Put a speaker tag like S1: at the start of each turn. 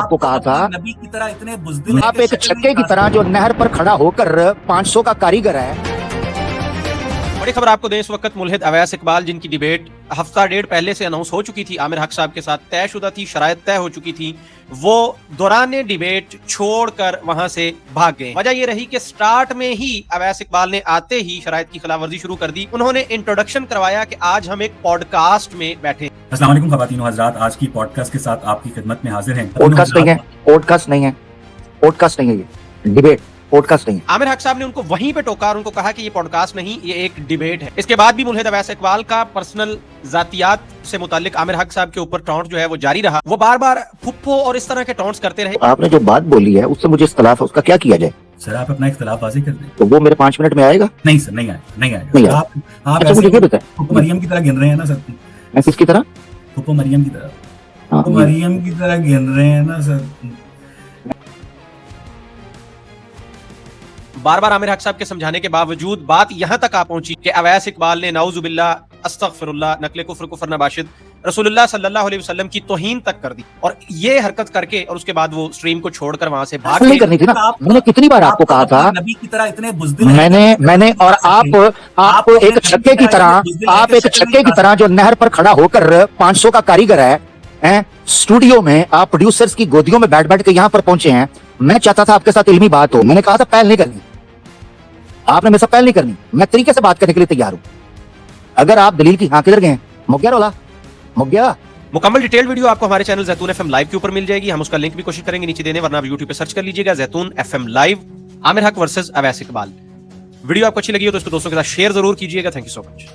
S1: आपको कहा था
S2: नबी की तरह इतने बुज़दिल
S1: आप एक छक्के की तरह जो नहर पर खड़ा होकर 500 का कारीगर है।
S3: बड़ी खबर आपको दें, इस वक्त मुल्हिद अवैस इकबाल जिनकी डिबेट हफ्ता डेढ़ पहले से अनाउंस हो चुकी थी, आमिर हक साहब के साथ तयशुदा थी, शराइत तय हो चुकी थी, वो दौरान डिबेट छोड़कर वहां से भाग गए। वजह ये रही कि स्टार्ट में ही अवैस इकबाल ने आते ही शराइत की खिलाफवर्जी शुरू कर दी। उन्होंने इंट्रोडक्शन करवाया कि आज हम एक पॉडकास्ट में बैठे।
S2: अस्सलाम वालेकुम ख़वातीन व हज़रात, आज की पॉडकास्ट के साथ आपकी खिदमत में हाजिर हैं।
S1: पॉडकास्ट नहीं है, पॉडकास्ट नहीं है, पॉडकास्ट नहीं है, ये डिबेट पॉडकास्ट नहीं है।
S3: आमिर हक साहब ने उनको वहीं पे टोका और उनको कहा कि ये पॉडकास्ट नहीं, ये एक डिबेट है। इसके बाद भी मुल्हिद अवैस इकबाल का पर्सनल जातियात से मुतालिक आमिर हक साहब के ऊपर टॉन्ट जो है वो जारी रहा। वो बार बार फुप्पो और इस तरह के टॉन्ट्स करते रहे।
S1: आपने जो बात बोली है उससे मुझे इख्तलाफ है, उसका क्या किया जाए?
S2: सर आप अपना इख्तलाफ वाज़ेह कर दें।
S1: तो वो मेरे 5 मिनट में आएगा?
S2: नहीं सर, नहीं आएगा, नहीं आएगा।
S1: नहीं आएगा।
S2: आप
S1: अच्छा, मुझे ये बताएं,
S2: फुप्पो मरियम की तरह गिन रहे हैं ना सर?
S1: मैं किसकी तरह?
S2: फुप्पो मरियम की तरह,
S1: हाँ,
S2: फुप्पो मरियम की तरह गिन रहे हैं ना सर?
S3: बार बार आमिर हक साहब के समझाने के बावजूद बात यहां तक आ पहुंची कि अवैस इकबाल ने नाउजुबिल्लाह, अस्तगफिरुल्लाह, नकले कुफ्र कुफ्र नबाशिद, रसूलुल्लाह सल्लल्लाहु अलैहि वसल्लम की तौहीन तक कर दी। और ये हरकत करके और उसके बाद वो स्ट्रीम को छोड़कर वहां से भाग
S1: नहीं
S3: गए।
S1: करनी थी ना। मैंने कितनी बार आपको कहा था,
S2: नबी की तरह इतने बुज़दिल
S1: मैंने और आप एक छक्के की तरह, आप एक छक्के की तरह जो नहर पर खड़ा होकर 500 का कारीगर है, स्टूडियो में आप प्रोड्यूसर्स की गोदियों में बैठ बैठ के यहाँ पर पहुंचे हैं। मैं चाहता था आपके साथ इल्मी बात हो, मैंने कहा था पहल नहीं करनी, आपने मेरे साथ पहल नहीं करनी। मैं तरीके से बात करने के लिए तैयार हूं। अगर आप दलील की हाँ किधर गए? मुग्या रोला, मुग्या।
S3: मुकम्मल डिटेल वीडियो आपको हमारे चैनल ज़ैतून एफएम लाइव के ऊपर मिल जाएगी। हम उसका लिंक भी कोशिश करेंगे नीचे देने, वरना आप यूट्यूब पे सर्च कर लीजिएगा ज़ैतून एफएम लाइव, आमिर हक वर्सेस अवैस इकबाल। वीडियो आपको अच्छी लगी हो तो इसको दोस्तों के साथ शेयर जरूर कीजिएगा। Thank you so much.